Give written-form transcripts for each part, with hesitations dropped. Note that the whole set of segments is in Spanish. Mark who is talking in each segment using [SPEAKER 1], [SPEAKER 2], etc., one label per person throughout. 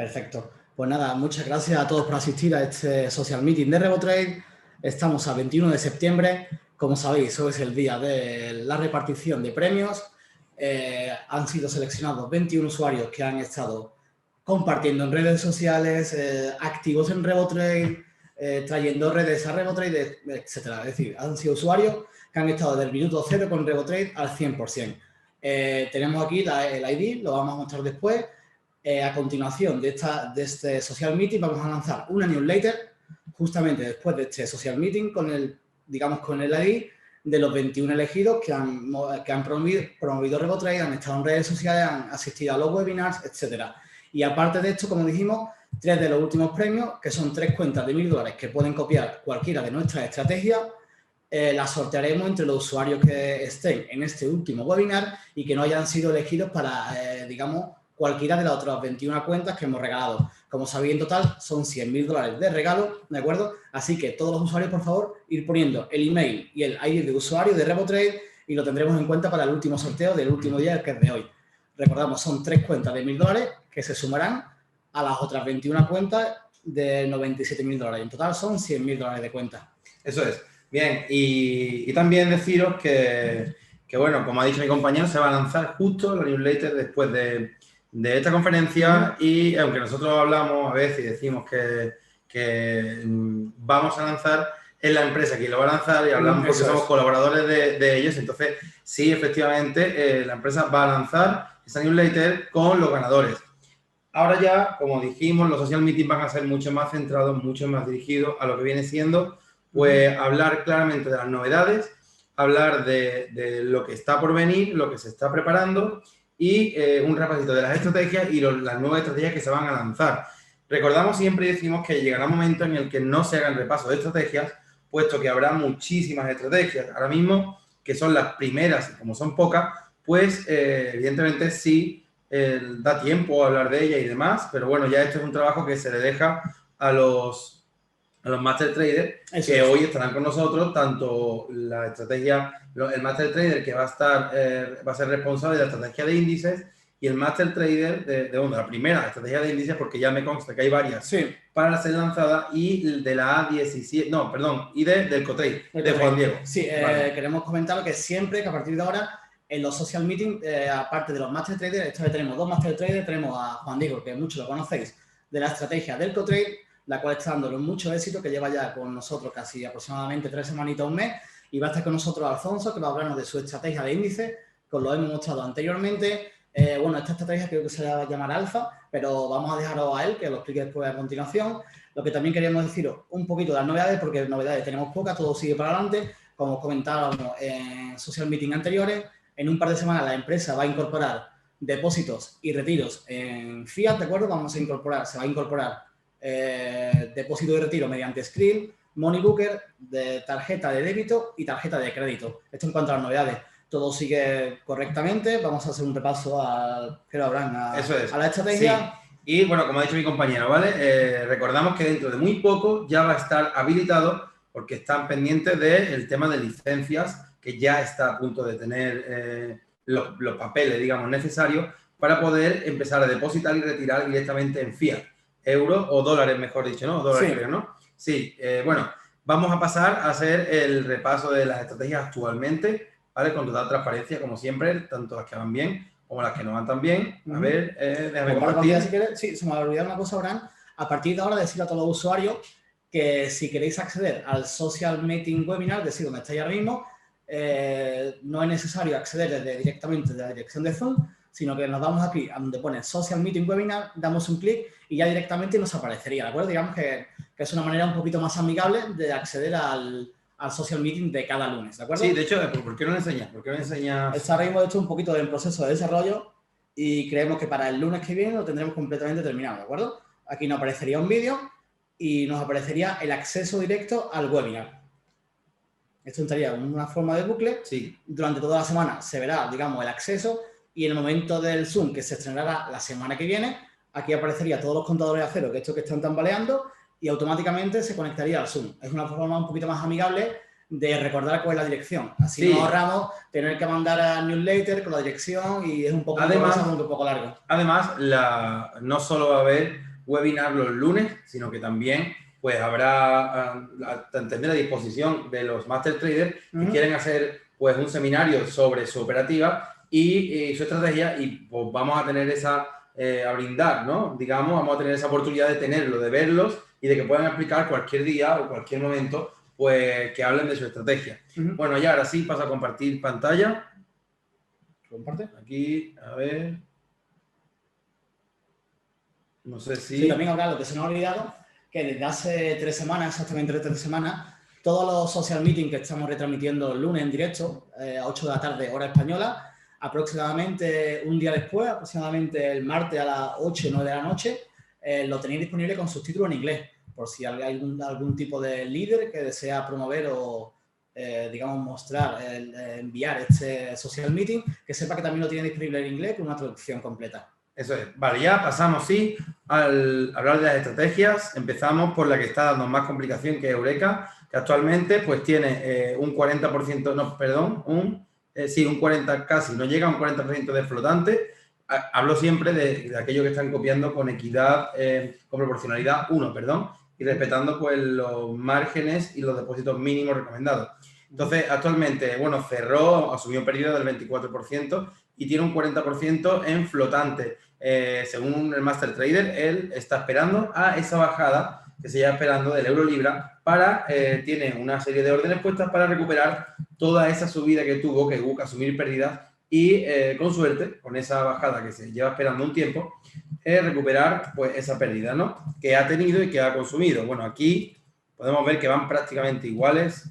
[SPEAKER 1] Perfecto. Pues nada, muchas gracias a todos por asistir a este social meeting de RevoTrade. Estamos a 21 de septiembre. Como sabéis, hoy es el día de la repartición de premios. Han sido seleccionados 21 usuarios que han estado compartiendo en redes sociales, activos en RevoTrade, trayendo redes a RevoTrade, etcétera. Es decir, han sido usuarios que han estado desde el minuto cero con RevoTrade al 100%. Tenemos aquí el ID, lo vamos a mostrar después. A continuación de este social meeting vamos a lanzar una newsletter justamente después de este social meeting con el ID de los 21 elegidos que han promovido RevoTrade, han estado en redes sociales, han asistido a los webinars, etcétera. Y aparte de esto, como dijimos, 3 de los últimos premios, que son 3 cuentas de $1000 que pueden copiar cualquiera de nuestras estrategias, las sortearemos entre los usuarios que estén en este último webinar y que no hayan sido elegidos para, cualquiera de las otras 21 cuentas que hemos regalado. Como sabéis, en total son $100.000 de regalo, ¿de acuerdo? Así que todos los usuarios, por favor, ir poniendo el email y el ID de usuario de RevoTrade y lo tendremos en cuenta para el último sorteo del último día, que es de hoy. Recordamos, son 3 cuentas de $1000 que se sumarán a las otras 21 cuentas de $97.000. En total son $100.000 de cuenta.
[SPEAKER 2] Eso es. Bien, y también deciros que, bueno, como ha dicho mi compañero, se va a lanzar justo la newsletter después de esta conferencia y aunque nosotros hablamos a veces y decimos que vamos a lanzar, es la empresa quien lo va a lanzar y hablamos porque somos colaboradores de ellos. Entonces, sí, efectivamente, la empresa va a lanzar esa newsletter con los ganadores. Ahora ya, como dijimos, los social meetings van a ser mucho más centrados, mucho más dirigidos a lo que viene siendo, pues, hablar claramente de las novedades, hablar de lo que está por venir, lo que se está preparando y un repasito de las estrategias y las nuevas estrategias que se van a lanzar. Recordamos siempre y decimos que llegará un momento en el que no se hagan repaso de estrategias, puesto que habrá muchísimas estrategias. Ahora mismo, que son las primeras, y como son pocas, pues evidentemente sí da tiempo a hablar de ellas y demás, pero bueno, ya esto es un trabajo que se le deja a los Master Traders que hoy estarán con nosotros, tanto la estrategia, el Master Trader que va a ser responsable de la estrategia de índices y el Master Trader de la primera estrategia de índices, porque ya me consta que hay varias para ser lanzada, y de la A17, no, perdón, y del Cotrade, de Juan Diego.
[SPEAKER 1] Sí, vale. Queremos comentar que siempre, que a partir de ahora, en los social meetings, aparte de los Master Traders, esta vez tenemos 2 Master Traders, tenemos a Juan Diego, que muchos lo conocéis, de la estrategia del Cotrade, la cual está dándole mucho éxito, que lleva ya con nosotros casi aproximadamente 3 semanitas, un mes, y va a estar con nosotros Alfonso, que va a hablarnos de su estrategia de índice, que os lo hemos mostrado anteriormente. Bueno, esta estrategia creo que se va a llamar Alfa, pero vamos a dejarlo a él, que lo explique después a continuación. Lo que también queríamos deciros un poquito de las novedades, porque novedades tenemos pocas, todo sigue para adelante. Como os comentábamos en social meeting anteriores, en un par de semanas la empresa va a incorporar depósitos y retiros en Fiat, ¿de acuerdo? Se va a incorporar depósito y retiro mediante Skrill, Money Booker, de tarjeta de débito y tarjeta de crédito. Esto en cuanto a las novedades. Todo sigue correctamente. Vamos a hacer un repaso a la estrategia.
[SPEAKER 2] Sí. Y bueno, como ha dicho mi compañero, ¿vale? Recordamos que dentro de muy poco ya va a estar habilitado, porque están pendientes del tema de licencias, que ya está a punto de tener los papeles, digamos, necesarios para poder empezar a depositar y retirar directamente en fiat, euros o dólares, mejor dicho, ¿no? Dólares, creo, ¿no? Sí, bueno, vamos a pasar a hacer el repaso de las estrategias actualmente, ¿vale? Con total transparencia, como siempre, tanto las que van bien como las que no van tan bien. A ver, déjame compartir.
[SPEAKER 1] Si quieres, sí, se me ha olvidado una cosa, Abraham. A partir de ahora, decirle a todos los usuarios que si queréis acceder al social meeting webinar, es decir, donde estáis ahora mismo, no es necesario acceder directamente de la dirección de Zoom, sino que nos vamos aquí a donde pone social meeting webinar, damos un clic y ya directamente nos aparecería, ¿de acuerdo? Digamos que es una manera un poquito más amigable de acceder al social meeting de cada lunes, ¿de acuerdo?
[SPEAKER 2] Sí, de hecho, ¿por qué no lo enseñas?
[SPEAKER 1] Está ahora mismo hecho un poquito en proceso de desarrollo y creemos que para el lunes que viene lo tendremos completamente terminado, ¿de acuerdo? Aquí nos aparecería un vídeo y nos aparecería el acceso directo al webinar. Esto entraría en una forma de bucle.
[SPEAKER 2] Sí.
[SPEAKER 1] Durante toda la semana se verá, digamos, el acceso y en el momento del Zoom, que se estrenará la semana que viene, aquí aparecería todos los contadores a cero, que estos que están tambaleando, y automáticamente se conectaría al Zoom. Es una forma un poquito más amigable de recordar cuál es la dirección. Así nos ahorramos tener que mandar a newsletter con la dirección y es un poco, un poco largo.
[SPEAKER 2] Además, no solo va a haber webinar los lunes, sino que también pues habrá, tendré a disposición de los Master Traders que quieren hacer pues un seminario sobre su operativa y su estrategia, y pues vamos a tener esa, a brindar, ¿no? Digamos, vamos a tener esa oportunidad de tenerlo, de verlos y de que puedan explicar cualquier día o cualquier momento, pues que hablen de su estrategia. Bueno, y ahora sí paso a compartir pantalla.
[SPEAKER 1] Comparte.
[SPEAKER 2] Aquí, a ver. No sé si...
[SPEAKER 1] Sí, también habrá lo que se nos ha olvidado, que desde hace 3 semanas, exactamente 3 semanas, todos los social meetings que estamos retransmitiendo el lunes en directo, a 8 de la tarde, hora española, aproximadamente un día después, aproximadamente el martes a las 8 o 9 de la noche, lo tenéis disponible con subtítulos en inglés, por si hay algún tipo de líder que desea promover o, digamos, mostrar, enviar este social meeting, que sepa que también lo tiene disponible en inglés con una traducción completa.
[SPEAKER 2] Eso es. Vale, ya pasamos, sí, al hablar de las estrategias. Empezamos por la que está dando más complicación, que es Eureka, que actualmente pues tiene un 40%, no, perdón, sí, un 40, casi, no llega a un 40% de flotante. Hablo siempre de aquellos que están copiando con equidad, con proporcionalidad 1, perdón, y respetando pues los márgenes y los depósitos mínimos recomendados. Entonces, actualmente, bueno, cerró, asumió pérdida del 24% y tiene un 40% en flotante. Según el Master Trader, él está esperando a esa bajada que se lleva esperando del euro-libra para, tiene una serie de órdenes puestas para recuperar toda esa subida que tuvo, que hubo que asumir pérdidas y, con suerte, con esa bajada que se lleva esperando un tiempo, recuperar pues esa pérdida, ¿no? Que ha tenido y que ha consumido. Bueno, aquí podemos ver que van prácticamente iguales,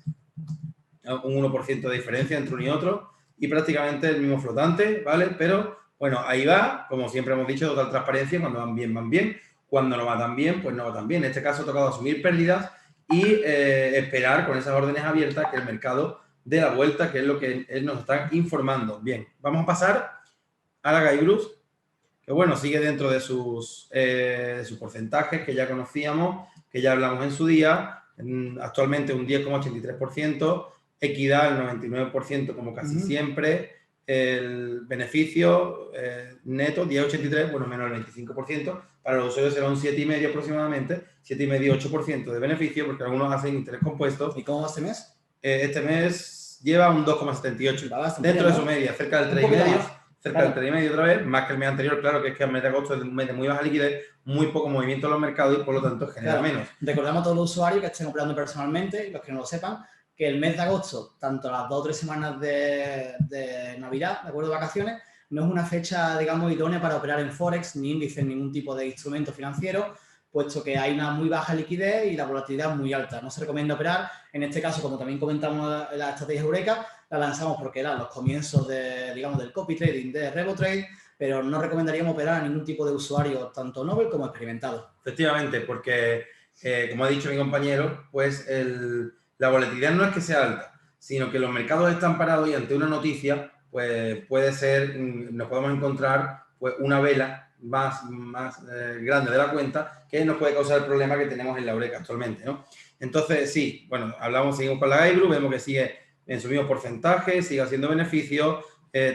[SPEAKER 2] un 1% de diferencia entre uno y otro y prácticamente el mismo flotante, ¿vale? Pero, bueno, ahí va, como siempre hemos dicho, total transparencia, cuando van bien, cuando no va tan bien, pues no va tan bien. En este caso ha tocado asumir pérdidas y esperar con esas órdenes abiertas que el mercado dé la vuelta, que es lo que él nos está informando. Bien, vamos a pasar a la Guybrush, que bueno, sigue dentro de sus porcentajes que ya conocíamos, que ya hablamos en su día, actualmente un 10,83%, equidad el 99% como casi siempre, el beneficio neto 10,83, bueno, menos el 25%, para los usuarios será un 7,5 aproximadamente, 7,5-8% de beneficio, porque algunos hacen interés compuesto.
[SPEAKER 1] ¿Y cómo va este mes?
[SPEAKER 2] Este mes lleva un 2,78, dentro de su media, cerca del 3,5%. Cerca del 3,5 otra vez, más que el mes anterior, claro, que es que el mes de agosto es un mes de muy baja liquidez, muy poco movimiento en los mercados y por lo tanto genera menos.
[SPEAKER 1] Recordamos a todos los usuarios que estén operando personalmente y los que no lo sepan, que el mes de agosto, tanto las 2 o 3 semanas de Navidad, de acuerdo, de vacaciones, no es una fecha, digamos, idónea para operar en Forex, ni índices, ningún tipo de instrumento financiero, puesto que hay una muy baja liquidez y la volatilidad muy alta. No se recomienda operar. En este caso, como también comentamos en la estrategia Eureka, la lanzamos porque eran los comienzos digamos, del copy trading de RevoTrade, pero no recomendaríamos operar a ningún tipo de usuario, tanto novel como experimentado.
[SPEAKER 2] Efectivamente, porque, como ha dicho mi compañero, pues la volatilidad no es que sea alta, sino que los mercados están parados y ante una noticia, pues puede ser, nos podemos encontrar pues una vela más grande de la cuenta que nos puede causar el problema que tenemos en la Eureka actualmente, ¿no? Entonces, sí, bueno, seguimos con la Guybrush, vemos que sigue en su mismo porcentaje, sigue haciendo beneficios,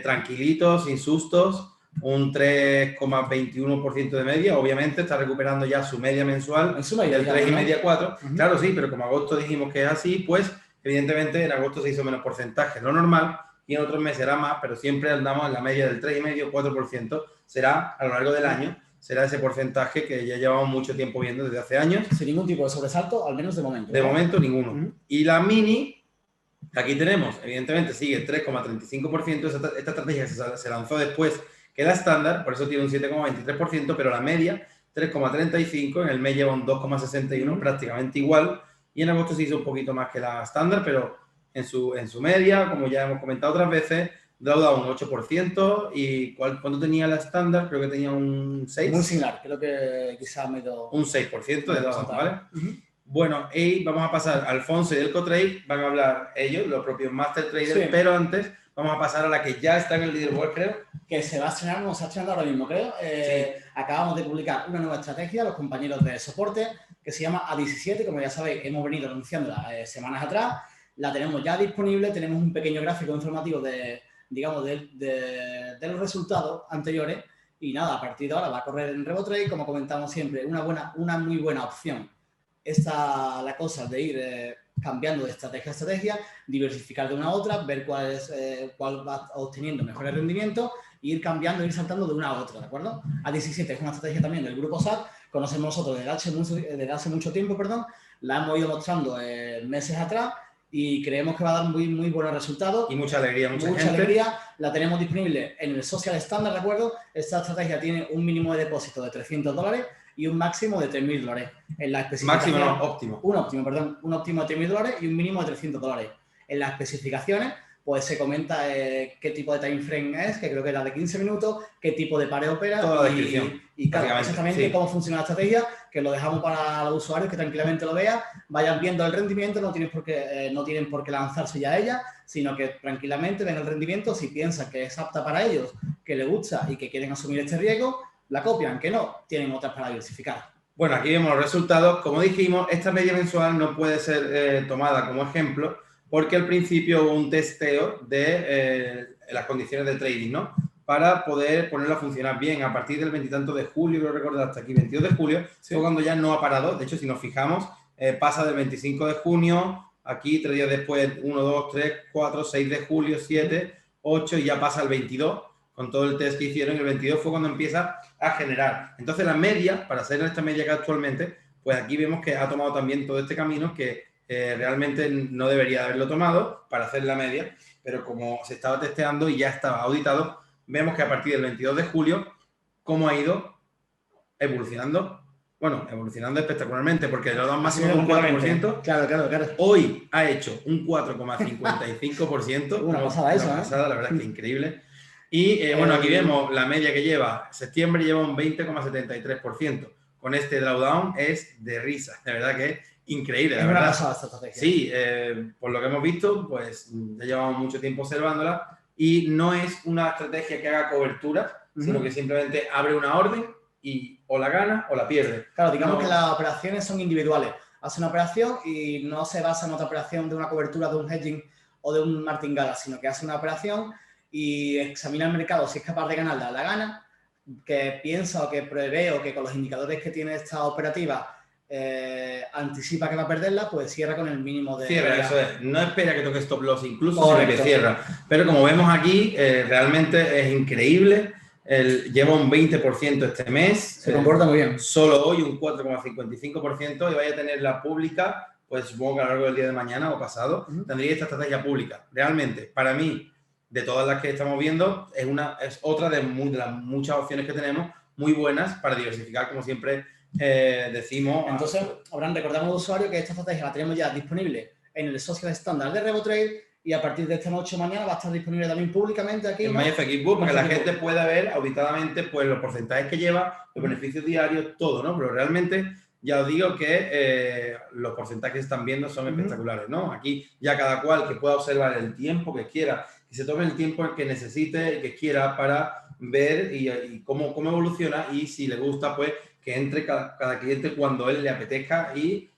[SPEAKER 2] tranquilito, sin sustos, un 3,21% de media. Obviamente está recuperando ya su media mensual del 3,5 a 4. Claro, sí, pero como agosto dijimos que es así, pues evidentemente en agosto se hizo menos porcentaje, lo normal, y en otros meses será más, pero siempre andamos en la media del 3,5 4%. Será a lo largo del año, será ese porcentaje que ya llevamos mucho tiempo viendo desde hace años.
[SPEAKER 1] Sin ningún tipo de sobresalto, al menos de momento.
[SPEAKER 2] De momento, ninguno. Y la mini, aquí tenemos, evidentemente sigue 3,35%. Esta estrategia se lanzó después que la estándar, por eso tiene un 7,23%, pero la media 3,35%, en el mes lleva un 2,61%, prácticamente igual, y en agosto se hizo un poquito más que la estándar, pero en su media, como ya hemos comentado otras veces, deuda un 8%. ¿Y cuánto tenía la estándar? Creo que tenía un 6%.
[SPEAKER 1] Muy similar, creo que quizás
[SPEAKER 2] un 6% de deuda, ¿vale? Bueno, y vamos a pasar, Alfonso y Delcotrade van a hablar ellos, los propios Master Traders, pero antes vamos a pasar a la que ya está en el leaderboard, creo.
[SPEAKER 1] Que se va a estrenar, no se ha estrenado ahora mismo, creo. Acabamos de publicar una nueva estrategia, los compañeros de soporte, que se llama A17, como ya sabéis, hemos venido anunciándola semanas atrás. La tenemos ya disponible, tenemos un pequeño gráfico informativo de los resultados anteriores y nada, a partir de ahora va a correr en RevoTrade, como comentamos siempre, una muy buena opción. Esta la cosa de ir cambiando de estrategia a estrategia, diversificar de una a otra, ver cuál va obteniendo mejores rendimientos e ir cambiando, ir saltando de una a otra, ¿de acuerdo? A17 es una estrategia también del grupo SAT, conocemos nosotros desde hace mucho tiempo, la hemos ido mostrando meses atrás y creemos que va a dar muy, muy buenos resultados.
[SPEAKER 2] Y mucha alegría,
[SPEAKER 1] mucha alegría. La tenemos disponible en el Social Standard, ¿de acuerdo? Esta estrategia tiene un mínimo de depósito de $300 y un máximo de $3.000. En la especificación,
[SPEAKER 2] máximo, no, óptimo.
[SPEAKER 1] Un óptimo de $3.000 y un mínimo de $300. En las especificaciones, pues se comenta qué tipo de time frame es, que creo que era de 15 minutos, qué tipo de pared opera.
[SPEAKER 2] Toda la descripción.
[SPEAKER 1] Y claro, exactamente cómo funciona la estrategia, que lo dejamos para los usuarios que tranquilamente lo vean, vayan viendo el rendimiento, no tienen por qué lanzarse ya a ella, sino que tranquilamente ven el rendimiento, si piensan que es apta para ellos, que les gusta y que quieren asumir este riesgo, la copian, que no, tienen otras para diversificar.
[SPEAKER 2] Bueno, aquí vemos los resultados. Como dijimos, esta media mensual no puede ser tomada como ejemplo porque al principio hubo un testeo de las condiciones de trading, ¿no? Para poder ponerlo a funcionar bien. A partir del 20 y tanto de julio, creo recordar hasta aquí, 22 de julio, fue cuando ya no ha parado. De hecho, si nos fijamos, pasa del 25 de junio, aquí 3 días después, 1, 2, 3, 4, 6 de julio, 7, 8 y ya pasa el 22. Con todo el test que hicieron, el 22 fue cuando empieza a generar. Entonces, la media, para hacer esta media que actualmente, pues aquí vemos que ha tomado también todo este camino que realmente no debería haberlo tomado para hacer la media, pero como se estaba testeando y ya estaba auditado, vemos que a partir del 22 de julio, cómo ha ido evolucionando. Bueno, evolucionando espectacularmente, porque le ha dado un máximo de un 4%.
[SPEAKER 1] Claro.
[SPEAKER 2] Hoy ha hecho un 4,55%.
[SPEAKER 1] Una pasada eso,
[SPEAKER 2] Una pasada, la verdad es que increíble. Y bueno, aquí vemos la media que lleva. Septiembre lleva un 20,73%. Con este drawdown es de risa. De verdad que es increíble, la verdad.
[SPEAKER 1] Una pasada esta estrategia.
[SPEAKER 2] Sí, por lo que hemos visto, pues ya llevamos mucho tiempo observándola y no es una estrategia que haga cobertura, sino que simplemente abre una orden y o la gana o la pierde.
[SPEAKER 1] Claro, digamos que las operaciones son individuales. Hace una operación y no se basa en otra operación de una cobertura, de un hedging o de un martingala, sino que hace una operación y examina el mercado, si es capaz de ganarla, la gana, que piensa o que prevé o que con los indicadores que tiene esta operativa anticipa que va a perderla, pues cierra con el mínimo de...
[SPEAKER 2] Cierra, eso es. No espera que toque stop loss incluso, sino que cierra. Pero como vemos aquí, realmente es increíble. Lleva un 20% este mes.
[SPEAKER 1] Se comporta muy bien.
[SPEAKER 2] Solo hoy un 4,55% y vaya a tener la pública, pues supongo que a lo largo del día de mañana o pasado, tendría esta estrategia pública. Realmente, para mí, de todas las que estamos viendo, es otra de las muchas opciones que tenemos, muy buenas para diversificar, como siempre decimos.
[SPEAKER 1] Entonces, recordamos al usuario que esta estrategia la tenemos ya disponible en el Social Standard de RevoTrade y a partir de esta noche o mañana va a estar disponible también públicamente aquí
[SPEAKER 2] en MyFXBook, para que la gente pueda ver auditadamente pues, los porcentajes que lleva, los beneficios diarios, todo, ¿no? Pero realmente ya os digo que los porcentajes que están viendo son espectaculares, ¿no? Aquí ya cada cual que pueda observar el tiempo que quiera, que se tome el tiempo que necesite y que quiera para ver y cómo evoluciona y si le gusta, pues que entre cada cliente cuando él le apetezca y,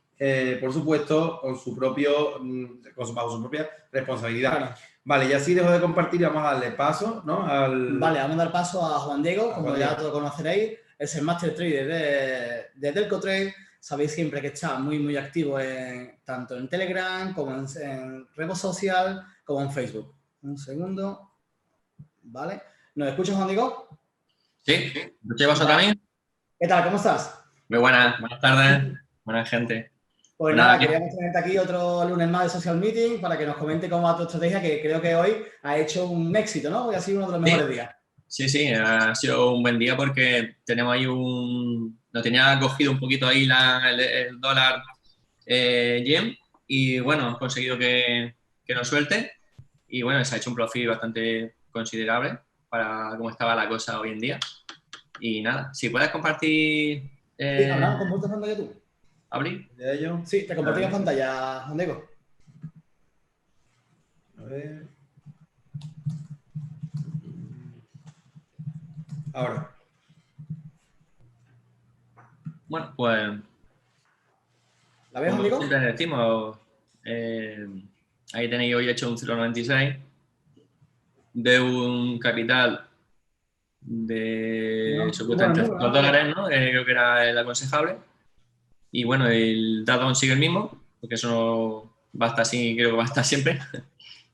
[SPEAKER 2] por supuesto, bajo su propia responsabilidad. Claro. Vale, y así dejo de compartir y vamos a darle paso, ¿no?
[SPEAKER 1] Vale, vamos a dar paso a Juan Diego, como ya todos conoceréis, es el Master Trader de Delcotrade. Sabéis siempre que está muy, muy activo tanto en Telegram como en Revo Social, como en Facebook. Un segundo. Vale. ¿Nos escuchas, Juan Diego?
[SPEAKER 3] Sí, ¿lo llevas también?
[SPEAKER 1] ¿Qué tal? ¿Cómo estás?
[SPEAKER 3] Muy buenas tardes, buena gente.
[SPEAKER 1] Pues nada, queríamos tenerte aquí otro lunes más de Social Meeting para que nos comente cómo va tu estrategia, que creo que hoy ha hecho un éxito, ¿no? Hoy ha sido uno de los mejores días.
[SPEAKER 3] Sí, ha sido un buen día porque tenemos ahí nos tenía cogido un poquito ahí el dólar yen y bueno, hemos conseguido que nos suelte y bueno, se ha hecho un profit bastante considerable para cómo estaba la cosa hoy en día. Y nada, si puedes compartir...
[SPEAKER 1] Sí, hablamos, ¿compartes pantalla tú?
[SPEAKER 3] ¿Abrir?
[SPEAKER 2] ¿De ello?
[SPEAKER 1] Sí, te compartí la pantalla, Juan Diego.
[SPEAKER 2] A ver... Ahora.
[SPEAKER 3] Bueno, pues...
[SPEAKER 1] ¿La ves, Juan Diego?
[SPEAKER 3] Siempre decimos, ahí tenéis hoy hecho un 0,96 de un capital de supuestamente
[SPEAKER 1] Bueno,
[SPEAKER 3] $2, ¿no? Creo que era el aconsejable. Y bueno, el Dow sigue el mismo, porque eso no va a estar así, creo que va a estar siempre.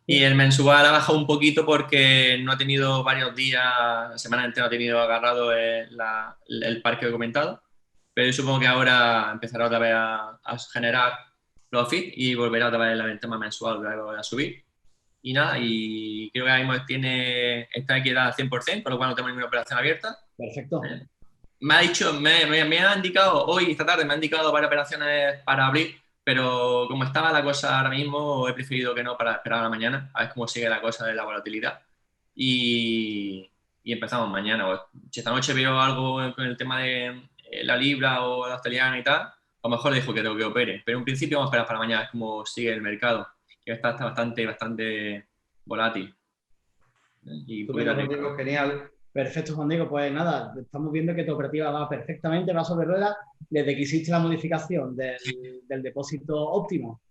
[SPEAKER 3] Y el mensual ha bajado un poquito porque no ha tenido varios días, la semana entera no ha tenido agarrado el par que he comentado. Pero yo supongo que ahora empezará otra vez a generar profit y volverá otra vez el tema mensual luego a subir. Y nada, y creo que ahora mismo está equilibrada al 100%, con lo cual no tengo ninguna operación abierta.
[SPEAKER 1] perfecto.
[SPEAKER 3] Me ha dicho, me ha indicado, hoy, esta tarde, me ha indicado varias operaciones para abrir, pero como estaba la cosa ahora mismo, he preferido que no para esperar a la mañana, a ver cómo sigue la cosa de la volatilidad. Y empezamos mañana. Pues, si esta noche veo algo con el tema de la libra o la australiana y tal, a lo mejor dejo que opere. Pero en principio vamos a esperar para mañana, a ver cómo sigue el mercado, que está bastante volátil. Y un poquito
[SPEAKER 2] Estupendo,
[SPEAKER 3] arriba.
[SPEAKER 2] Rodrigo, genial.
[SPEAKER 1] Perfecto, Juan Diego. Pues nada, estamos viendo que tu operativa va perfectamente, va sobre ruedas, desde que hiciste la modificación del depósito óptimo,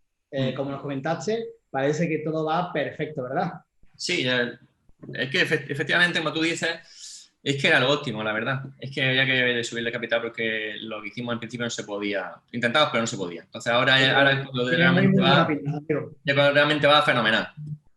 [SPEAKER 1] como nos comentaste, parece que todo va perfecto, ¿verdad?
[SPEAKER 3] Sí, es que efectivamente, como tú dices, es que era lo óptimo, la verdad. Es que había que subirle capital porque lo que hicimos al principio no se podía. Intentamos, pero no se podía. Entonces ahora cuando
[SPEAKER 1] Tiene muy
[SPEAKER 3] realmente
[SPEAKER 1] buena
[SPEAKER 3] va,
[SPEAKER 1] pinta, Juan Diego.
[SPEAKER 3] ya cuando realmente va fenomenal.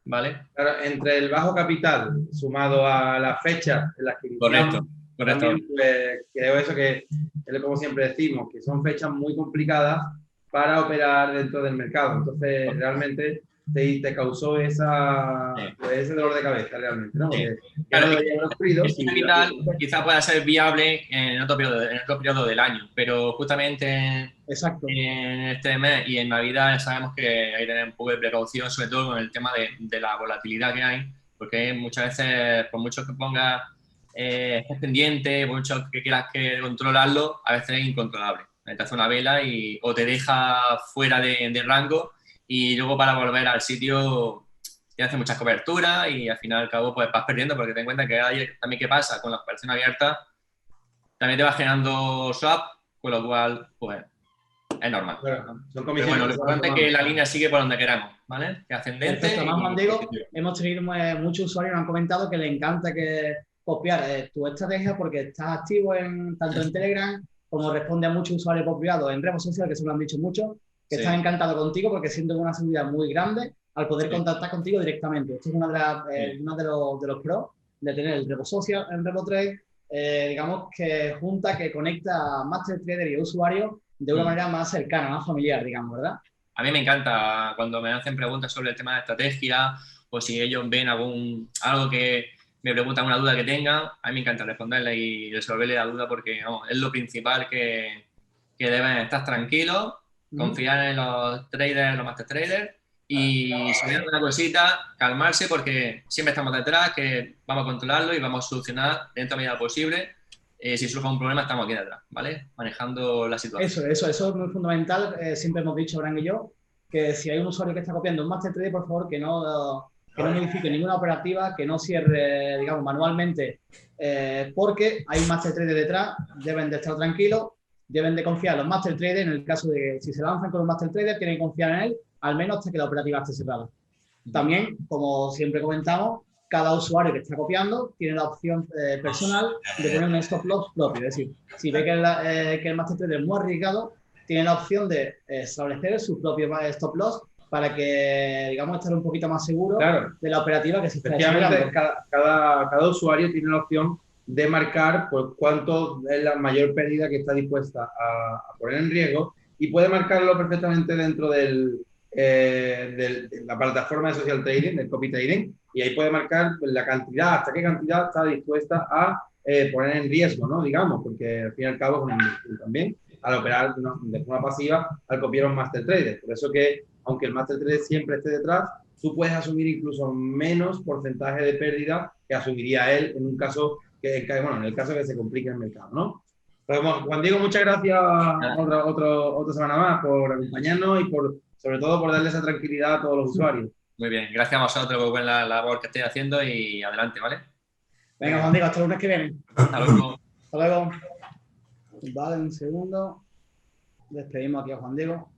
[SPEAKER 3] ¿Vale?
[SPEAKER 2] Claro, entre el bajo capital sumado a la fecha de la adquisición,
[SPEAKER 3] Correcto.
[SPEAKER 2] también pues, creo eso que es como siempre decimos, que son fechas muy complicadas para operar dentro del mercado. Entonces, realmente te causó ese dolor de cabeza, realmente, ¿no? Porque ya no debería haber ocurrido.
[SPEAKER 3] Este capital quizá pueda ser viable en otro periodo del año, pero justamente
[SPEAKER 1] Exacto.
[SPEAKER 3] en este mes y en Navidad sabemos que hay que tener un poco de precaución, sobre todo con el tema de la volatilidad que hay, porque muchas veces, por mucho que pongas estés pendiente, por mucho que quieras que controlarlo, a veces es incontrolable. Te hace una vela o te deja fuera de rango y luego para volver al sitio te hace muchas coberturas y al final al cabo pues vas perdiendo porque ten en cuenta que hay también qué pasa con la operación abierta, también te va generando swap, con lo cual pues es normal.
[SPEAKER 2] Claro, son
[SPEAKER 3] Pero bueno, lo
[SPEAKER 2] comisiones
[SPEAKER 3] importante es que la línea sigue por donde queramos, ¿vale? Que ascendente.
[SPEAKER 1] Perfecto, además, Juan Diego, hemos tenido muchos usuarios que nos han comentado que les encanta que copiar tu estrategia porque estás activo tanto en Telegram como responde a muchos usuarios por privado en redes sociales, que se lo han dicho muchos, que están encantados contigo porque sienten una seguridad muy grande al poder contactar contigo directamente. Esto es uno de los pros de tener el Revo Social en RevoTrade, digamos que conecta a Master Trader y a usuarios de una manera más cercana, más familiar, digamos, ¿verdad?
[SPEAKER 3] A mí me encanta cuando me hacen preguntas sobre el tema de estrategia o si ellos ven algo que me preguntan, una duda que tengan, a mí me encanta responderle y resolverle la duda porque vamos, es lo principal que deben estar tranquilos, confiar en los traders, los master traders y si ven una cosita, calmarse porque siempre estamos detrás, que vamos a controlarlo y vamos a solucionar dentro de la medida posible. Si surge un problema, estamos aquí detrás, ¿vale? Manejando la situación.
[SPEAKER 1] Eso es muy fundamental. Siempre hemos dicho, Bran y yo, que si hay un usuario que está copiando un Master Trader, por favor, que no modifique ninguna operativa, que no cierre, digamos, manualmente, porque hay un Master Trader detrás, deben de estar tranquilos, deben de confiar en los Master Traders. En el caso de que si se lanzan con un Master Trader, tienen que confiar en él, al menos hasta que la operativa esté cerrada. También, como siempre comentamos, cada usuario que está copiando tiene la opción personal de poner un stop loss propio. Es decir, si ve que el Master Trader es muy arriesgado, tiene la opción de establecer su propio stop loss para que, digamos, estar un poquito más seguro de la operativa que se está
[SPEAKER 2] efectivamente, cada usuario tiene la opción de marcar pues, cuánto es la mayor pérdida que está dispuesta a poner en riesgo y puede marcarlo perfectamente dentro de la plataforma de social trading, del copy trading, y ahí puede marcar la cantidad, hasta qué cantidad está dispuesta a poner en riesgo, ¿no? Digamos, porque al fin y al cabo es una inversión también al operar de forma pasiva al copiar un Master Trader. Por eso que, aunque el Master Trader siempre esté detrás, tú puedes asumir incluso menos porcentaje de pérdida que asumiría él en un caso en el caso que se complique el mercado, ¿no? Pues, Juan Diego, muchas gracias otra semana más por acompañarnos y sobre todo por darle esa tranquilidad a todos los usuarios.
[SPEAKER 3] Muy bien, gracias a vosotros por la labor que estáis haciendo y adelante, ¿vale?
[SPEAKER 1] Venga, Juan Diego, hasta el lunes que viene.
[SPEAKER 3] Hasta luego.
[SPEAKER 1] Hasta luego. Vale, un segundo. Despedimos aquí a Juan Diego.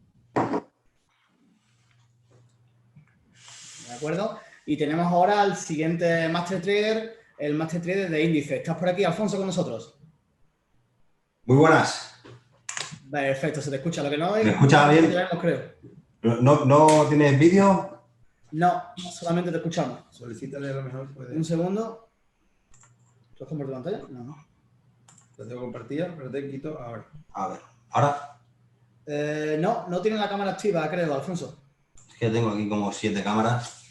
[SPEAKER 1] ¿De acuerdo? Y tenemos ahora al siguiente Master Trader, el Master Trader de índice. ¿Estás por aquí, Alfonso, con nosotros?
[SPEAKER 4] Muy buenas.
[SPEAKER 1] Perfecto, se te escucha. Lo que no es...
[SPEAKER 4] ¿Me escuchas bien?
[SPEAKER 1] No creo.
[SPEAKER 4] ¿No tienes vídeo?
[SPEAKER 1] No, solamente te escuchamos.
[SPEAKER 2] Solicítale a lo mejor.
[SPEAKER 1] Un segundo. ¿Tú has compartido pantalla? No, no.
[SPEAKER 2] La tengo compartida, pero te quito ahora.
[SPEAKER 4] A ver, ¿ahora?
[SPEAKER 1] No tiene la cámara activa, creo, Alfonso.
[SPEAKER 4] Es que tengo aquí como 7 cámaras.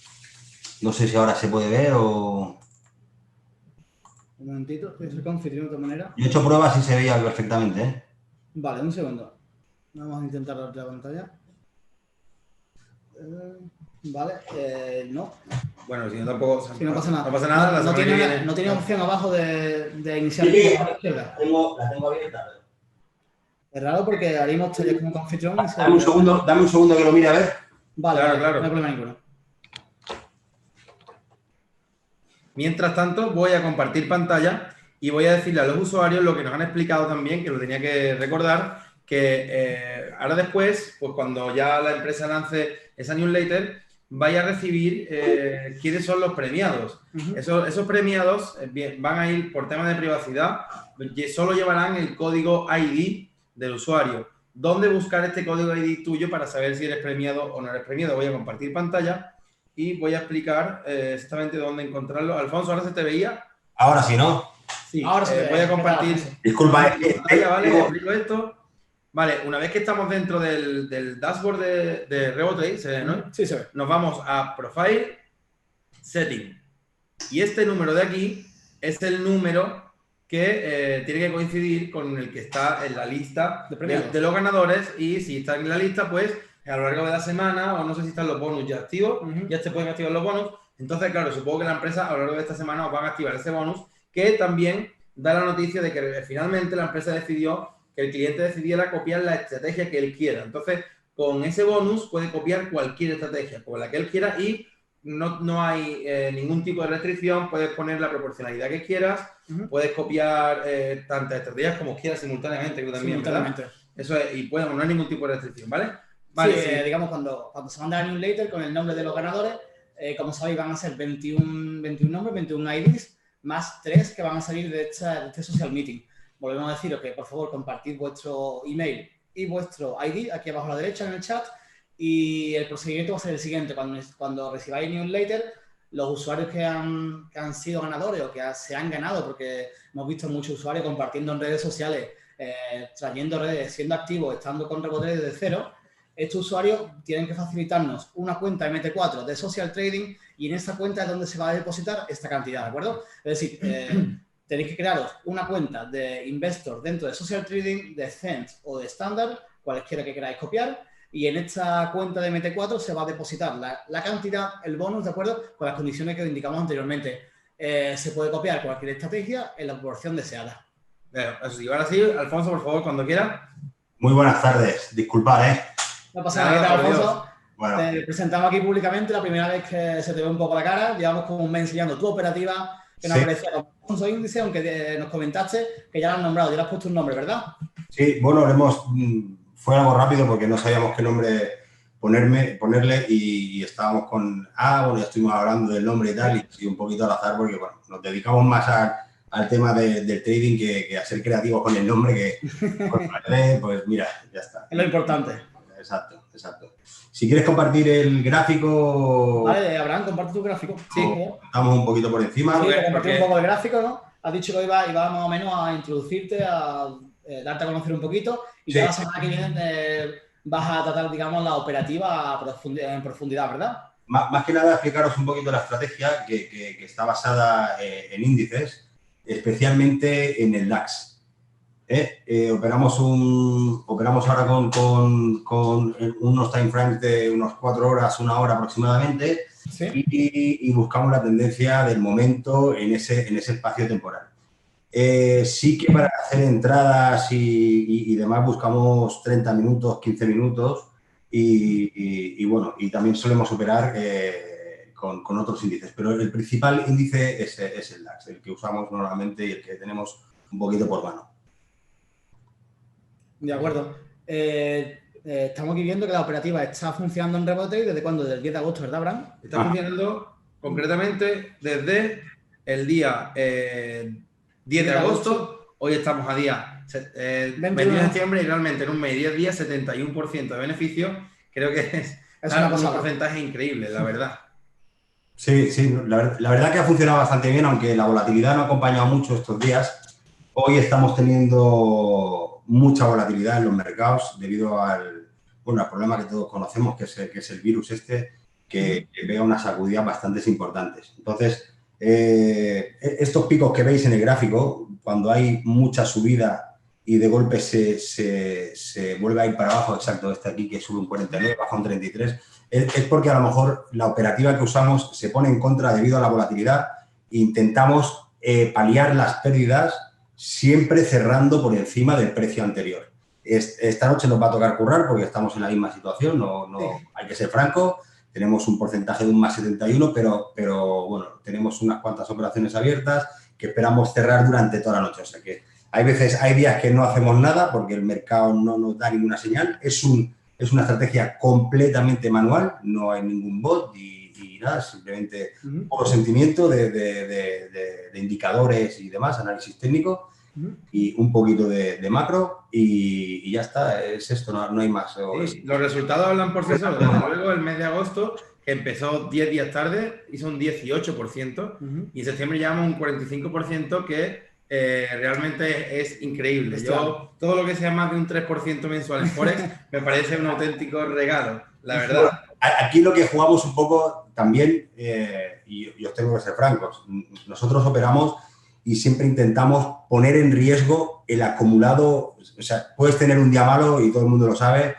[SPEAKER 4] No sé si ahora se puede ver o...
[SPEAKER 1] Un momentito, estoy cerca de anfitrión de otra manera.
[SPEAKER 4] Yo he hecho pruebas y se veía perfectamente, ¿eh?
[SPEAKER 1] Vale, un segundo. Vamos a intentar abrir la pantalla. Vale, no.
[SPEAKER 2] Bueno, si no tampoco...
[SPEAKER 1] Si no pasa nada.
[SPEAKER 2] No pasa nada, la semana que viene...
[SPEAKER 1] No tiene opción abajo de iniciar
[SPEAKER 4] Sí,
[SPEAKER 1] a la izquierda.
[SPEAKER 4] la tengo abierta.
[SPEAKER 1] Es raro porque haríamos taller como anfitrión.
[SPEAKER 4] Dame un segundo que lo mire a ver.
[SPEAKER 1] Vale,
[SPEAKER 2] Claro,
[SPEAKER 1] vale,
[SPEAKER 2] claro.
[SPEAKER 1] no hay problema ninguno.
[SPEAKER 2] Mientras tanto, voy a compartir pantalla y voy a decirle a los usuarios lo que nos han explicado también, que lo tenía que recordar, que ahora después, pues cuando ya la empresa lance esa newsletter, vaya a recibir quiénes son los premiados. Esos premiados van a ir por temas de privacidad, solo llevarán el código ID del usuario. ¿Dónde buscar este código ID tuyo para saber si eres premiado o no eres premiado? Voy a compartir pantalla y voy a explicar exactamente dónde encontrarlo. Alfonso, ¿ahora se te veía?
[SPEAKER 4] Ahora sí, ¿no?
[SPEAKER 2] Sí,
[SPEAKER 1] Ahora se te
[SPEAKER 2] voy a
[SPEAKER 1] ve.
[SPEAKER 2] compartir.
[SPEAKER 4] Disculpa, es que...
[SPEAKER 2] Pantalla, ¿vale? Explico esto. Vale, una vez que estamos dentro del dashboard de RevoTrade, ¿no?
[SPEAKER 1] Sí, se ve.
[SPEAKER 2] Nos vamos a Profile, Setting. Y este número de aquí es el número que tiene que coincidir con el que está en la lista de los ganadores. Y si está en la lista, pues a lo largo de la semana, o no sé si están los bonus ya activos, ya se pueden activar los bonus. Entonces, claro, supongo que la empresa a lo largo de esta semana os van a activar ese bonus, que también da la noticia de que finalmente la empresa decidió que el cliente decidiera copiar la estrategia que él quiera. Entonces, con ese bonus puede copiar cualquier estrategia, con la que él quiera, y no hay ningún tipo de restricción. Puedes poner la proporcionalidad que quieras, puedes copiar tantas estrategias como quieras simultáneamente, que también, ¿verdad? Eso es, y no hay ningún tipo de restricción, ¿vale? Vale,
[SPEAKER 1] sí, digamos, cuando se manda la newsletter con el nombre de los ganadores, como sabéis, van a ser 21 nombres, 21 IDs, más 3 que van a salir de este social meeting. Volvemos a deciros que, por favor, compartid vuestro email y vuestro ID aquí abajo a la derecha en el chat, y el procedimiento va a ser el siguiente. Cuando recibáis newsletter, los usuarios que han sido ganadores o que se han ganado, porque hemos visto muchos usuarios compartiendo en redes sociales, trayendo redes, siendo activos, estando con RevoTrade desde cero, estos usuarios tienen que facilitarnos una cuenta MT4 de social trading, y en esa cuenta es donde se va a depositar esta cantidad, ¿de acuerdo? Es decir, tenéis que crearos una cuenta de investor dentro de social trading, de Cent o de Standard, cualesquiera que queráis copiar, y en esta cuenta de MT4 se va a depositar la cantidad, el bonus, ¿de acuerdo? Con las condiciones que indicamos anteriormente. Se puede copiar cualquier estrategia en la proporción deseada.
[SPEAKER 2] Eso sí, ahora sí, Alfonso, por favor, cuando quiera.
[SPEAKER 4] Muy buenas tardes. Disculpad, ¿eh?
[SPEAKER 1] No pasa nada, ¿qué tal, Alfonso?
[SPEAKER 4] Bueno.
[SPEAKER 1] Te presentamos aquí públicamente, la primera vez que se te ve un poco la cara. Llevamos como un mes enseñando tu operativa, que nos aparecía como Alfonso Índice, aunque nos comentaste que ya lo has nombrado, ya le has puesto un nombre, ¿verdad?
[SPEAKER 4] Sí, bueno, fue algo rápido porque no sabíamos qué nombre ponerle, y estábamos con... bueno, ya estuvimos hablando del nombre y tal, y un poquito al azar porque, bueno, nos dedicamos más al tema del trading que a ser creativos con el nombre, que pues mira, ya está.
[SPEAKER 1] Es lo importante.
[SPEAKER 4] Exacto. Si quieres compartir el gráfico...
[SPEAKER 1] Vale, Abraham, comparte tu gráfico.
[SPEAKER 4] Sí. Estamos un poquito por encima.
[SPEAKER 1] Sí, compartir un poco el gráfico, ¿no? Has dicho que iba más o menos a introducirte, a darte a conocer un poquito, y ya la semana que viene vas a tratar, digamos, la operativa en profundidad, ¿verdad?
[SPEAKER 4] Más que nada, explicaros un poquito la estrategia que está basada en índices, especialmente en el DAX. Operamos ahora con unos time frames de unos 4 horas, 1 hora aproximadamente, ¿sí? y buscamos la tendencia del momento en ese espacio temporal. Sí que para hacer entradas y demás buscamos 30 minutos, 15 minutos, y bueno, y también solemos operar con otros índices, pero el principal índice es el DAX, el que usamos normalmente y el que tenemos un poquito por mano.
[SPEAKER 1] De acuerdo. Estamos aquí viendo que la operativa está funcionando en RevoTrade. ¿Desde cuándo? Desde el 10 de agosto, ¿verdad, Abraham?
[SPEAKER 2] Está funcionando concretamente desde el día 10 de agosto. Hoy estamos a día 21 de septiembre y realmente en un mes y 10 días 71% de beneficio, creo que es
[SPEAKER 1] una
[SPEAKER 2] un porcentaje increíble, la verdad.
[SPEAKER 4] Sí, la verdad que ha funcionado bastante bien, aunque la volatilidad no ha acompañado mucho estos días. Hoy estamos teniendo mucha volatilidad en los mercados debido al problema que todos conocemos, que es el virus que pega unas sacudidas bastante importantes. Entonces, estos picos que veis en el gráfico, cuando hay mucha subida y de golpe se vuelve a ir para abajo, exacto, este aquí que sube un 49, baja un 33, es porque a lo mejor la operativa que usamos se pone en contra debido a la volatilidad e intentamos paliar las pérdidas siempre cerrando por encima del precio anterior. Esta noche nos va a tocar currar porque estamos en la misma situación, no hay que ser franco, tenemos un porcentaje de un más 71, pero bueno, tenemos unas cuantas operaciones abiertas que esperamos cerrar durante toda la noche. O sea que hay días que no hacemos nada porque el mercado no nos da ninguna señal. Es una estrategia completamente manual, no hay ningún bot y nada, simplemente puro sentimiento de indicadores y demás, análisis técnico y un poquito de macro y ya está, es esto, no hay más.
[SPEAKER 2] Sí, los resultados hablan por sí solos. Desde luego, el mes de agosto, que empezó 10 días tarde, hizo un 18% y en septiembre llevamos un 45% que realmente es increíble. Todo lo que sea más de un 3% mensual en Forex me parece un auténtico regalo, la verdad.
[SPEAKER 4] Bueno, aquí lo que jugamos un poco también, y os tengo que ser francos, nosotros operamos y siempre intentamos poner en riesgo el acumulado. O sea, puedes tener un día malo y todo el mundo lo sabe,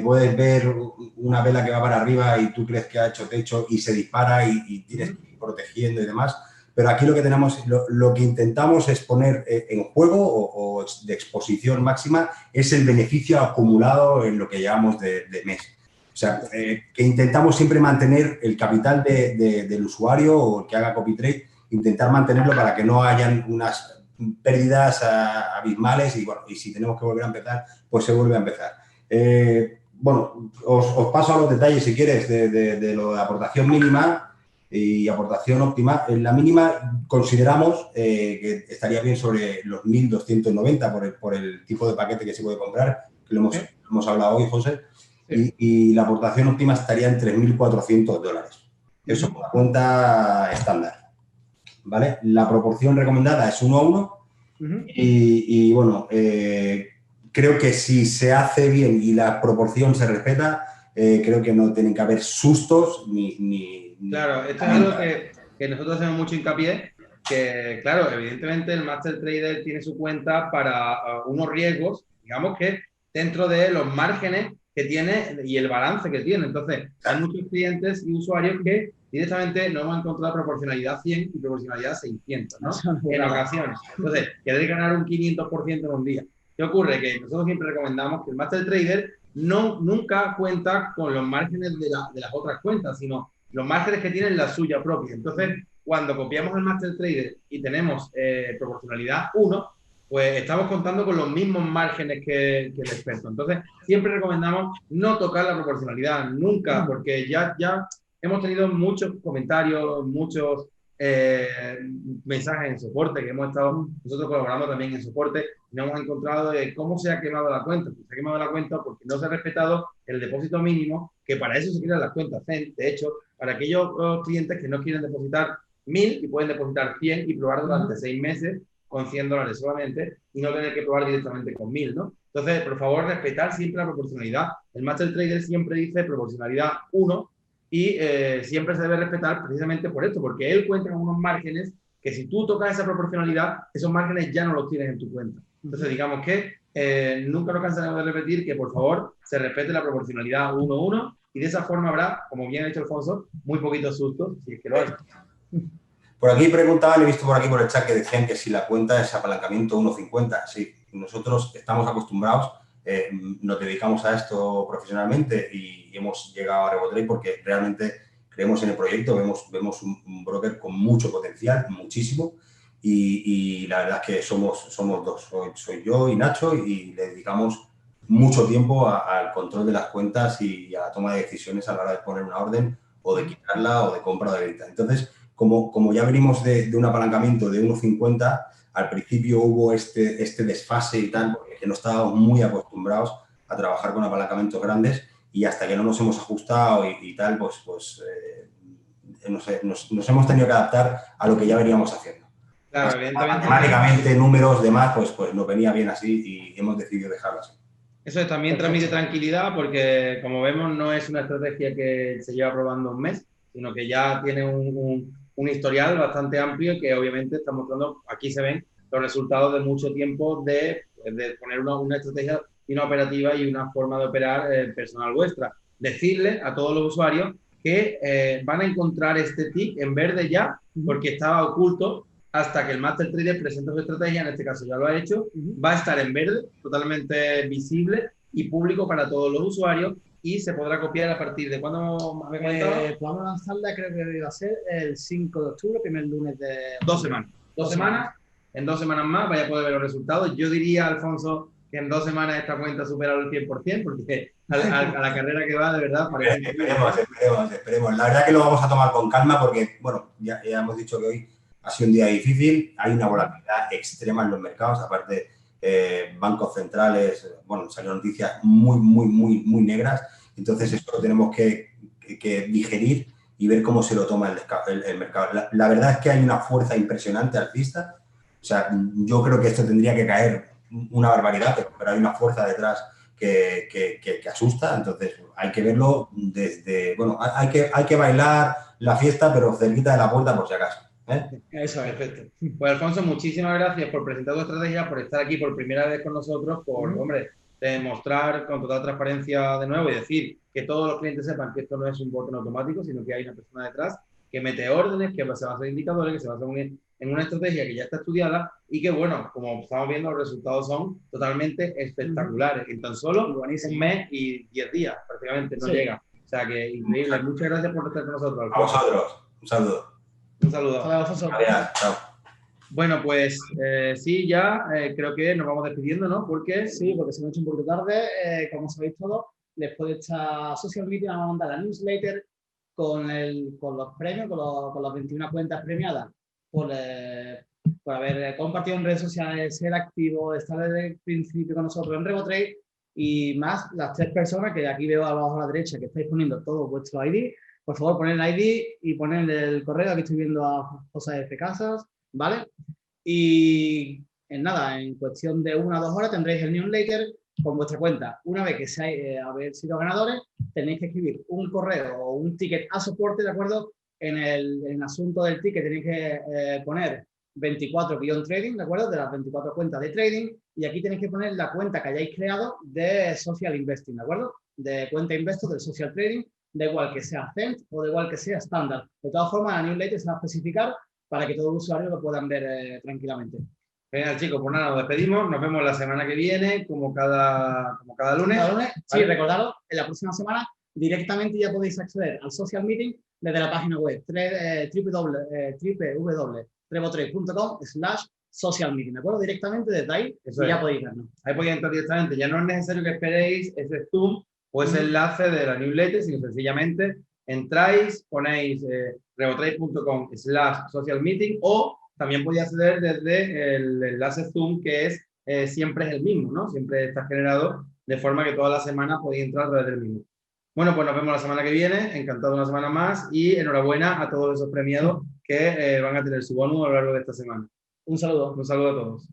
[SPEAKER 4] puedes ver una vela que va para arriba y tú crees que ha hecho techo y se dispara y tienes que ir protegiendo y demás. Pero aquí lo que tenemos, lo que intentamos es poner en juego o de exposición máxima es el beneficio acumulado en lo que llevamos de mes. O sea, que intentamos siempre mantener el capital del usuario o el que haga copy trade, intentar mantenerlo para que no hayan unas pérdidas abismales y bueno, y si tenemos que volver a empezar, pues se vuelve a empezar. Bueno, os paso a los detalles si quieres de lo de aportación mínima y aportación óptima. En la mínima consideramos que estaría bien sobre los 1.290 por el tipo de paquete que se puede comprar, que lo hemos hablado hoy, José, y la aportación óptima estaría en $3.400. Eso es una cuenta estándar, ¿vale? La proporción recomendada es 1 a 1 y bueno, creo que si se hace bien y la proporción se respeta, creo que no tienen que haber sustos ni
[SPEAKER 2] claro, esto es algo que nosotros hacemos mucho hincapié, que claro, evidentemente el Master Trader tiene su cuenta para unos riesgos, digamos que dentro de los márgenes que tiene y el balance que tiene. Entonces, hay muchos clientes y usuarios que directamente no hemos encontrado proporcionalidad 100 y proporcionalidad 600, ¿no? En ocasiones. Entonces, querer ganar un 500% en un día. ¿Qué ocurre? Que nosotros siempre recomendamos que el Master Trader nunca cuenta con los márgenes de las otras cuentas, sino los márgenes que tienen la suya propia. Entonces, cuando copiamos el Master Trader y tenemos proporcionalidad 1, pues estamos contando con los mismos márgenes que el experto. Entonces, siempre recomendamos no tocar la proporcionalidad nunca, porque ya hemos tenido muchos comentarios, muchos mensajes en soporte, que hemos estado nosotros colaborando también en soporte, y nos hemos encontrado de cómo se ha quemado la cuenta. Pues se ha quemado la cuenta porque no se ha respetado el depósito mínimo, que para eso se crean las cuentas Zen. De hecho, para aquellos clientes que no quieren depositar 1.000 y pueden depositar 100 y probar durante 6 meses con $100 solamente y no tener que probar directamente con 1.000, ¿no? Entonces, por favor, respetar siempre la proporcionalidad. El Master Trader siempre dice proporcionalidad 1 y siempre se debe respetar precisamente por esto, porque él cuenta con unos márgenes que si tú tocas esa proporcionalidad, esos márgenes ya no los tienes en tu cuenta. Entonces, digamos que nunca nos cansaremos de repetir que, por favor, se respete la proporcionalidad 1-1 y de esa forma habrá, como bien ha dicho Alfonso, muy poquitos sustos, si es que lo hay.
[SPEAKER 4] Por aquí preguntaban, he visto por aquí por el chat que decían que si la cuenta es apalancamiento 1.50. Sí, nosotros estamos acostumbrados, nos dedicamos a esto profesionalmente y hemos llegado a RevoTrade porque realmente creemos en el proyecto, vemos un broker con mucho potencial, muchísimo, y la verdad es que somos dos, soy yo y Nacho, y le dedicamos mucho tiempo al control de las cuentas y a la toma de decisiones a la hora de poner una orden o de quitarla o de compra o de venta. Entonces, como ya venimos de un apalancamiento de 1.50, al principio hubo este desfase y tal, porque no estábamos muy acostumbrados a trabajar con apalancamientos grandes y hasta que no nos hemos ajustado y tal, nos hemos tenido que adaptar a lo que ya veníamos haciendo.
[SPEAKER 2] Claro, evidentemente.
[SPEAKER 4] Matemáticamente, números, demás, pues nos venía bien así y hemos decidido dejarlo así.
[SPEAKER 2] Eso también transmite tranquilidad porque, como vemos, no es una estrategia que se lleva probando un mes, sino que ya tiene un historial bastante amplio que obviamente está mostrando, aquí se ven los resultados de mucho tiempo de poner una estrategia y una operativa y una forma de operar personal vuestra. Decirle a todos los usuarios que van a encontrar este tick en verde ya, porque estaba oculto hasta que el Master Trader presente su estrategia, en este caso ya lo ha hecho, va a estar en verde, totalmente visible y público para todos los usuarios y se podrá copiar a partir de cuándo me
[SPEAKER 1] vamos a lanzarla, creo que iba a ser el 5 de octubre, primer lunes de...
[SPEAKER 2] 2 semanas. 2 semanas. En 2 semanas más vaya a poder ver los resultados. Yo diría, Alfonso, que en 2 semanas esta cuenta ha superado el 100%, porque a la carrera que va, de verdad...
[SPEAKER 4] Esperemos. La verdad que lo vamos a tomar con calma porque, bueno, ya hemos dicho que hoy ha sido un día difícil, hay una volatilidad extrema en los mercados, aparte bancos centrales, bueno, salieron noticias muy negras, entonces esto lo tenemos que digerir y ver cómo se lo toma el mercado. La verdad es que hay una fuerza impresionante alcista, o sea, yo creo que esto tendría que caer una barbaridad, pero hay una fuerza detrás que asusta, entonces hay que verlo desde, bueno, hay que bailar la fiesta, pero cerquita de la puerta por si acaso.
[SPEAKER 2] Eso es, perfecto. Pues Alfonso, muchísimas gracias por presentar tu estrategia, por estar aquí por primera vez con nosotros, por, hombre, demostrar con total transparencia de nuevo y decir que todos los clientes sepan que esto no es un botón automático, sino que hay una persona detrás que mete órdenes, que se basa en indicadores, que se basa en una estrategia que ya está estudiada y que, bueno, como estamos viendo, los resultados son totalmente espectaculares. En tan solo un mes y 10 días, prácticamente, no llega. O sea que increíble. Muchas gracias por estar con nosotros, Alfonso.
[SPEAKER 4] A vosotros. Un saludo.
[SPEAKER 2] Un saludo.
[SPEAKER 4] Gracias. Chao.
[SPEAKER 2] Bueno, pues sí, ya creo que nos vamos despidiendo, ¿no? Porque
[SPEAKER 1] sí, porque se me ha hecho un poquito tarde. Como sabéis todos, después de esta social meeting vamos a mandar la newsletter con los premios, con las 21 cuentas premiadas por haber compartido en redes sociales, ser activo, estar desde el principio con nosotros en RevoTrade y más las 3 personas que aquí veo abajo a la derecha que estáis poniendo todo vuestro ID. Por favor, poned el ID y poned el correo. Aquí estoy viendo a José F. Casas, ¿vale? Y en nada, en cuestión de 1 o 2 horas tendréis el newsletter con vuestra cuenta. Una vez que habéis sido ganadores, tenéis que escribir un correo o un ticket a soporte, ¿de acuerdo? En el asunto del ticket tenéis que poner 24-trading, ¿de acuerdo? De las 24 cuentas de trading. Y aquí tenéis que poner la cuenta que hayáis creado de social investing, ¿de acuerdo? De cuenta investor del social trading. Da igual que sea Cent o da igual que sea estándar. De todas formas, la newsletter se va a especificar para que todos los usuarios lo puedan ver tranquilamente.
[SPEAKER 2] Genial, chicos, pues nada, nos despedimos. Nos vemos la semana que viene, como cada lunes.
[SPEAKER 1] Cada lunes, sí, ¿vale? Recordaros, en la próxima semana directamente ya podéis acceder al social meeting desde la página web www.revotrade.com/social meeting, ¿de acuerdo? Directamente desde ahí ya podéis vernos.
[SPEAKER 2] Ahí podéis entrar directamente. Ya no es necesario que esperéis ese Zoom o ese enlace de la newsletter, sino sencillamente entráis, ponéis revotrade.com/social meeting o también podéis acceder desde el enlace Zoom que es siempre es el mismo, ¿no? Siempre está generado de forma que toda la semana podéis entrar a través del mismo. Bueno, pues nos vemos la semana que viene, encantado una semana más y enhorabuena a todos esos premiados que van a tener su bonus a lo largo de esta semana.
[SPEAKER 1] Un saludo.
[SPEAKER 2] Un saludo a todos.